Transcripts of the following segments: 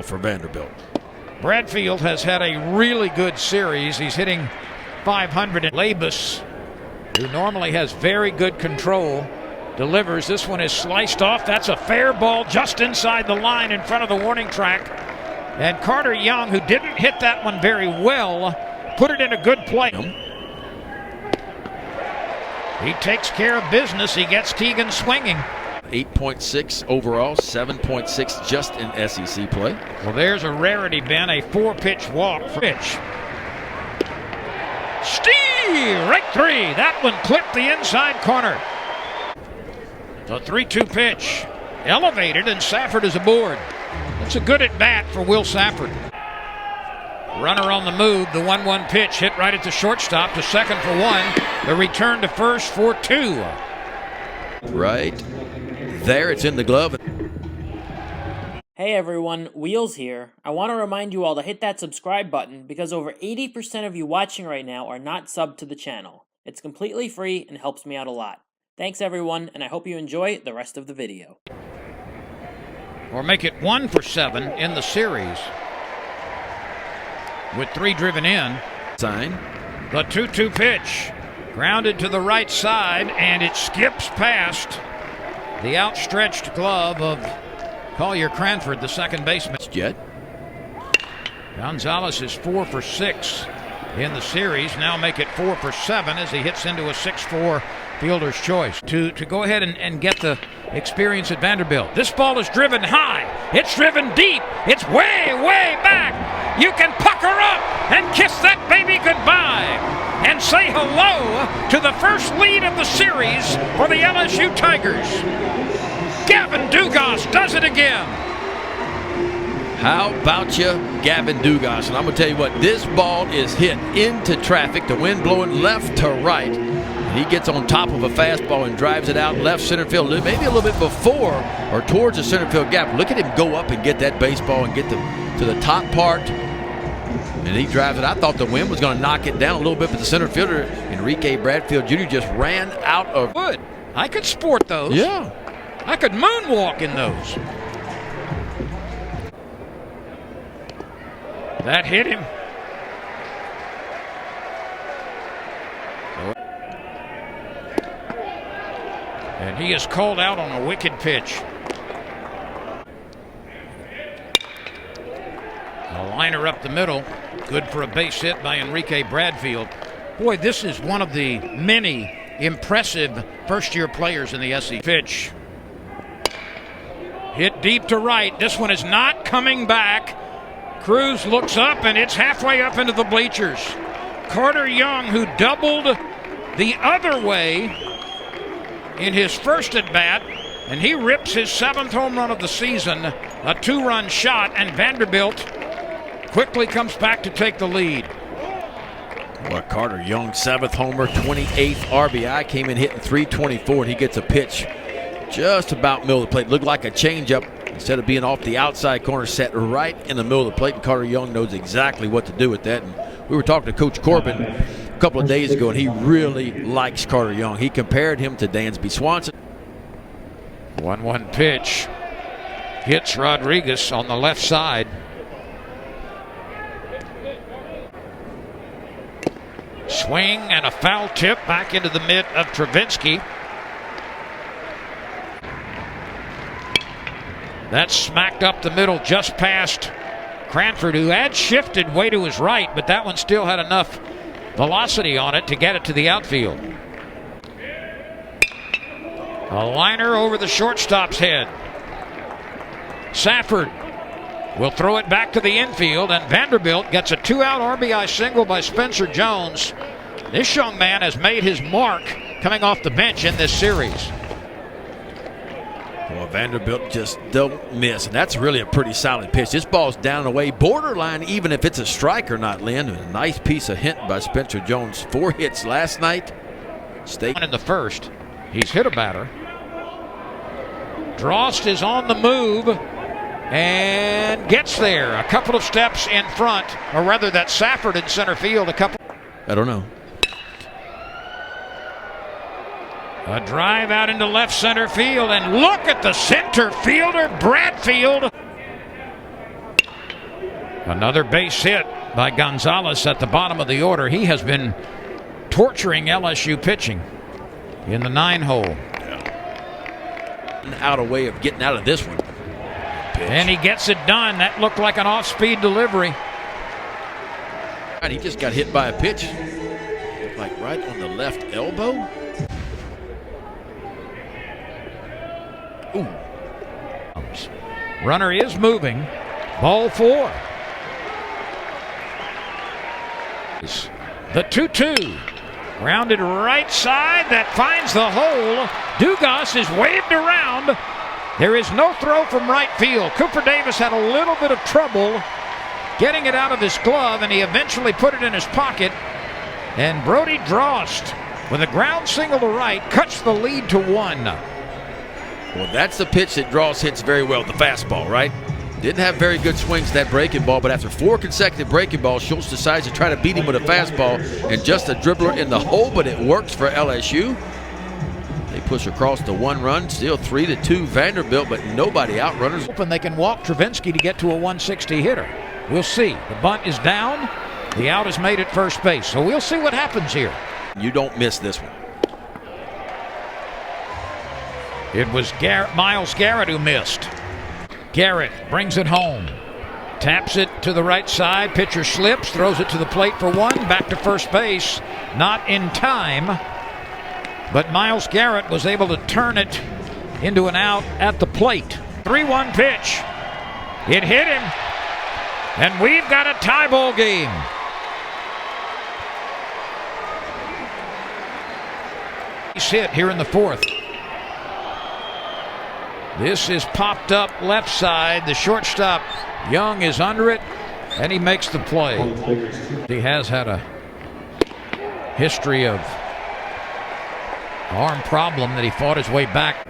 for Vanderbilt. Bradfield has had a really good series. He's hitting 500. Labus, who normally has very good control, delivers. This one is sliced off. That's a fair ball just inside the line in front of the warning track. And Carter Young, who didn't hit that one very well, put it in a good play. He takes care of business. He gets Keegan swinging. 8.6 overall, 7.6 just in SEC play. Well, there's a rarity, Ben, a 4-pitch walk. Pitch. Right three. That one clipped the inside corner. The 3-2 pitch. Elevated, and Safford is aboard. That's a good at-bat for Will Safford. Runner on the move. The 1-1 pitch hit right at the shortstop to second for 1. The return to first for 2. Right there, it's in the glove. Hey everyone, Wheels here. I want to remind you all to hit that subscribe button because over 80% of you watching right now are not subbed to the channel. It's completely free and helps me out a lot. Thanks everyone, and I hope you enjoy the rest of the video. Or make it 1 for 7 in the series, with 3 driven in. Sign. The 2-2 pitch, grounded to the right side, and it skips past the outstretched glove of Collier Cranford, the second baseman. Jet. Gonzalez is 4 for 6 in the series. Now make it 4 for 7 as he hits into a 6-4 fielder's choice. To go ahead and get the experience at Vanderbilt. This ball is driven high. It's driven deep. It's way, way back. You can pucker up and kiss that baby goodbye and say hello to the first lead of the series for the LSU Tigers. Gavin Dugas does it again. How about you, Gavin Dugas? And I'm going to tell you what, this ball is hit into traffic, the wind blowing left to right. He gets on top of a fastball and drives it out left center field, maybe a little bit before or towards the center field gap. Look at him go up and get that baseball and get to the top part. And he drives it. I thought the wind was going to knock it down a little bit, but the center fielder, Enrique Bradfield Jr., just ran out of wood. I could sport those. Yeah. I could moonwalk in those. That hit him. And he is called out on a wicked pitch. A liner up the middle. Good for a base hit by Enrique Bradfield. Boy, this is one of the many impressive first-year players in the SEC. Pitch. Hit deep to right. This one is not coming back. Cruz looks up, and it's halfway up into the bleachers. Carter Young, who doubled the other way in his first at-bat, and he rips his 7th home run of the season, a 2-run shot, and Vanderbilt quickly comes back to take the lead. What Carter Young, 7th homer, 28th RBI, came in hitting .324, and he gets a pitch just about middle of the plate. Looked like a changeup. Instead of being off the outside corner, set right in the middle of the plate, and Carter Young knows exactly what to do with that. And we were talking to Coach Corbin a couple of days ago, and he really likes Carter Young. He compared him to Dansby Swanson. 1-1 pitch hits Rodriguez on the left side. Swing and a foul tip back into the mitt of Travinsky. That's smacked up the middle just past Cranford, who had shifted way to his right, but that one still had enough velocity on it to get it to the outfield. A liner over the shortstop's head. Safford will throw it back to the infield, and Vanderbilt gets a 2-out RBI single by Spencer Jones. This young man has made his mark coming off the bench in this series. Well, Vanderbilt just don't miss, and that's really a pretty solid pitch. This ball's down and away, borderline even if it's a strike or not, Lynn. A nice piece of hint by Spencer Jones. 4 hits last night. In the first, he's hit a batter. Drost is on the move and gets there a couple of steps in front, or rather that Safford in center field. I don't know. A drive out into left center field, and look at the center fielder, Bradfield. Another base hit by Gonzalez at the bottom of the order. He has been torturing LSU pitching in the 9-hole. Out a way of getting out of this one. Pitch. And he gets it done. That looked like an off-speed delivery. And he just got hit by a pitch. Like right on the left elbow. Ooh. Runner is moving. Ball 4. The 2-2. Grounded right side. That finds the hole. Dugas is waved around. There is no throw from right field. Cooper Davis had a little bit of trouble getting it out of his glove, and he eventually put it in his pocket. And Brody Drost, with a ground single to right, cuts the lead to 1. Well, that's the pitch that Drost hits very well, the fastball, right? Didn't have very good swings that breaking ball, but after 4 consecutive breaking balls, Schultz decides to try to beat him with a fastball and just a dribbler in the hole, but it works for LSU. They push across the 1 run, still 3-2 Vanderbilt, but nobody outrunners. Hoping they can walk Travinsky to get to a 160 hitter. We'll see. The bunt is down. The out is made at first base, so we'll see what happens here. You don't miss this one. It was Miles Garrett who missed. Garrett brings it home. Taps it to the right side. Pitcher slips, throws it to the plate for 1. Back to first base. Not in time. But Miles Garrett was able to turn it into an out at the plate. 3-1 pitch. It hit him. And we've got a tie ball game. He's hit here in the 4th. This is popped up left side. The shortstop, Young, is under it, and he makes the play. He has had a history of arm problem that he fought his way back.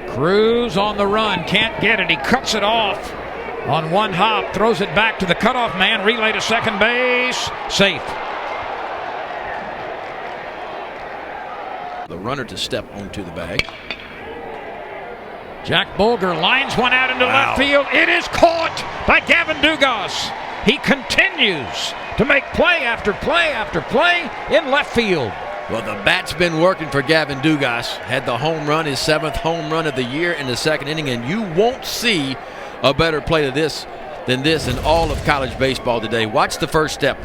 Cruz on the run, can't get it. He cuts it off on 1 hop, throws it back to the cutoff man, relay to second base, safe. The runner to step onto the bag. Jack Bulger lines one out into left field. It is caught by Gavin Dugas. He continues to make play after play after play in left field. Well, the bat's been working for Gavin Dugas. Had the home run, his 7th home run of the year in the 2nd inning, and you won't see a better play than this in all of college baseball today. Watch the first step.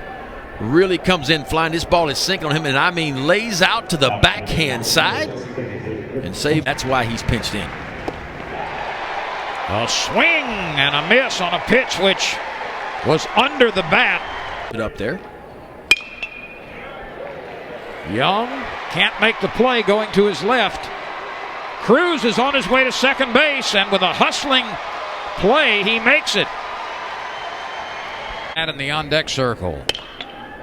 Really comes in flying. This ball is sinking on him, and I mean lays out to the backhand side and save. That's why he's pinched in. A swing and a miss on a pitch which was under the bat. Put up there. Young can't make the play going to his left. Cruz is on his way to second base, and with a hustling play, he makes it. And in the on-deck circle.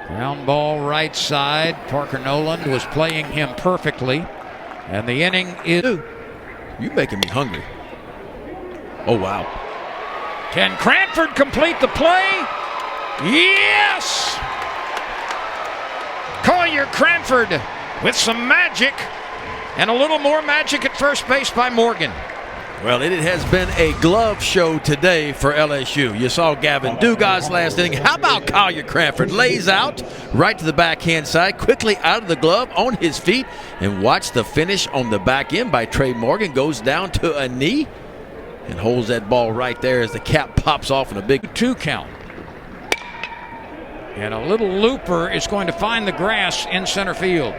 Ground ball right side. Parker Noland was playing him perfectly. And the inning is... You making me hungry. Oh, wow. Can Cranford complete the play? Yes! Collier Cranford with some magic, and a little more magic at first base by Morgan. Well, it has been a glove show today for LSU. You saw Gavin Dugas last inning. How about Collier Cranford? Lays out right to the backhand side, quickly out of the glove, on his feet, and watch the finish on the back end by Trey Morgan. Goes down to a knee and holds that ball right there as the cap pops off in a big 2 count. And a little looper is going to find the grass in center field.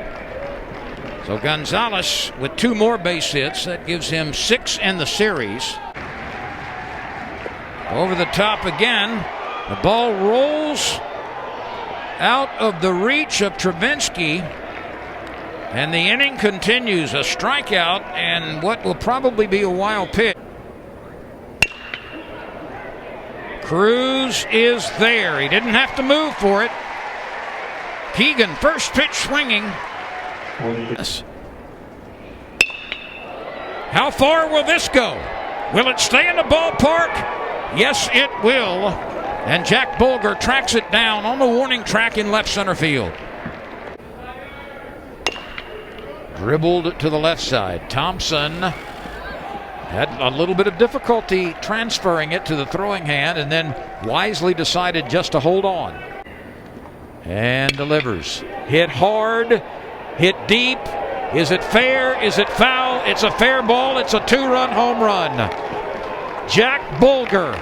So Gonzalez with 2 more base hits. That gives him 6 in the series. Over the top again. The ball rolls out of the reach of Travinsky. And the inning continues. A strikeout and what will probably be a wild pitch. Cruz is there. He didn't have to move for it. Keegan, first pitch swinging. Yes. How far will this go? Will it stay in the ballpark? Yes, it will. And Jack Bulger tracks it down on the warning track in left center field. Dribbled to the left side. Thompson Had a little bit of difficulty transferring it to the throwing hand and then wisely decided just to hold on. And delivers. Hit hard, hit deep. Is it fair? Is it foul? It's a fair ball. It's a 2-run home run. Jack Bulger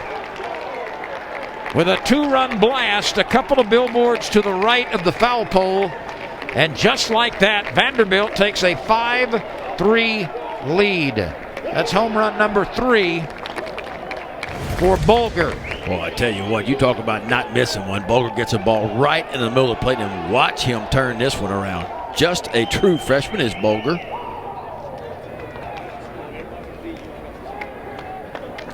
with a 2-run blast, a couple of billboards to the right of the foul pole. And just like that, Vanderbilt takes a 5-3 lead. That's home run number 3 for Bulger. Well, I tell you what, you talk about not missing one. Bulger gets a ball right in the middle of the plate, and watch him turn this one around. Just a true freshman is Bulger.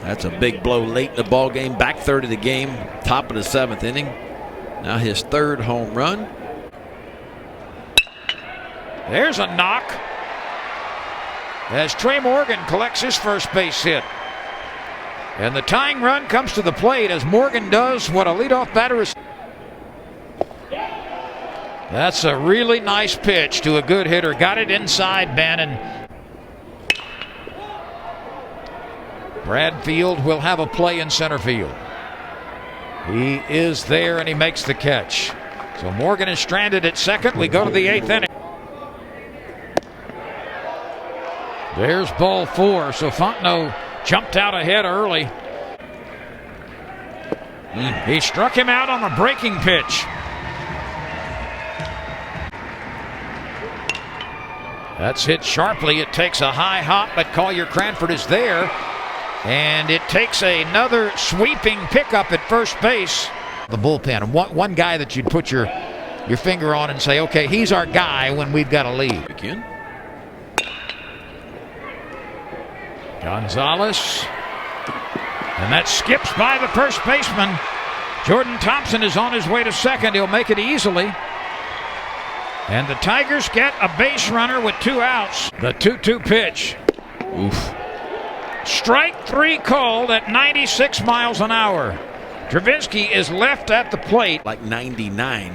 That's a big blow late in the ball game. Back third of the game, top of the 7th inning. Now his 3rd home run. There's a knock as Trey Morgan collects his first base hit. And the tying run comes to the plate as Morgan does what a leadoff batter is. That's a really nice pitch to a good hitter. Got it inside, Bannon. Bradfield will have a play in center field. He is there and he makes the catch. So Morgan is stranded at second. We go to the 8th inning. There's ball 4. So Fontenot jumped out ahead early. He struck him out on a breaking pitch. That's hit sharply. It takes a high hop, but Collier Cranford is there. And it takes another sweeping pickup at first base. The bullpen, one guy that you'd put your finger on and say, okay, he's our guy when we've got a lead. Again. Gonzalez. And that skips by the first baseman. Jordan Thompson is on his way to second. He'll make it easily. And the Tigers get a base runner with 2 outs. The 2-2 pitch. Oof. Strike 3 called at 96 miles an hour. Travinski is left at the plate. Like 99.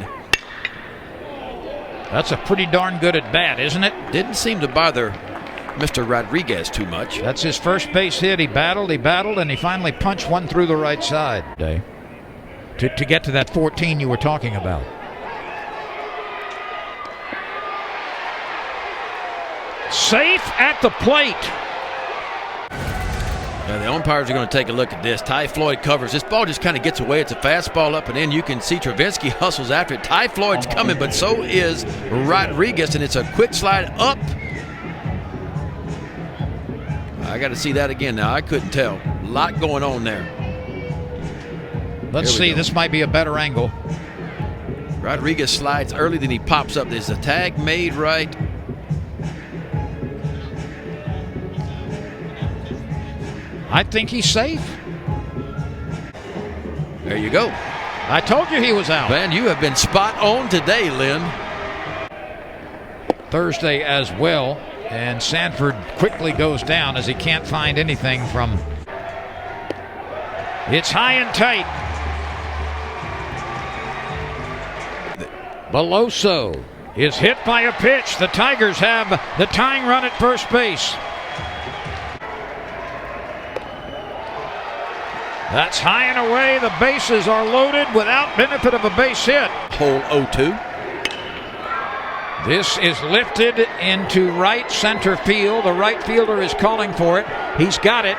That's a pretty darn good at bat, isn't it? Didn't seem to bother Mr. Rodriguez too much. That's his first base hit. He battled, and he finally punched one through the right side. To get to that 14 you were talking about. Safe at the plate. Now the umpires are going to take a look at this. Ty Floyd covers. This ball just kind of gets away. It's a fastball up and in. You can see Travinski hustles after it. Ty Floyd's coming, but so is Rodriguez, and it's a quick slide up. I got to see that again now. I couldn't tell. A lot going on there. Let's see. This might be a better angle. Rodriguez slides early, then he pops up. There's a tag made right. I think he's safe. There you go. I told you he was out. Man, you have been spot on today, Lynn. Thursday as well, and Sanford quickly goes down as he can't find anything from. It's high and tight. Beloso is hit by a pitch. The Tigers have the tying run at first base. That's high and away. The bases are loaded without benefit of a base hit. Hole 0-2. This is lifted into right center field. The right fielder is calling for it. He's got it.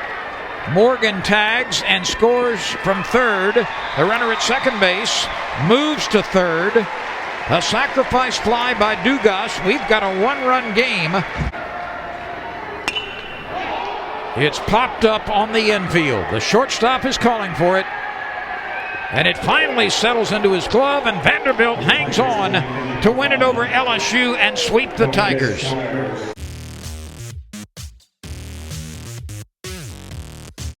Morgan tags and scores from third. The runner at second base moves to third. A sacrifice fly by Dugas. We've got a 1-run game. It's popped up on the infield. The shortstop is calling for it. And it finally settles into his glove, and Vanderbilt hangs on to win it over LSU and sweep the Tigers.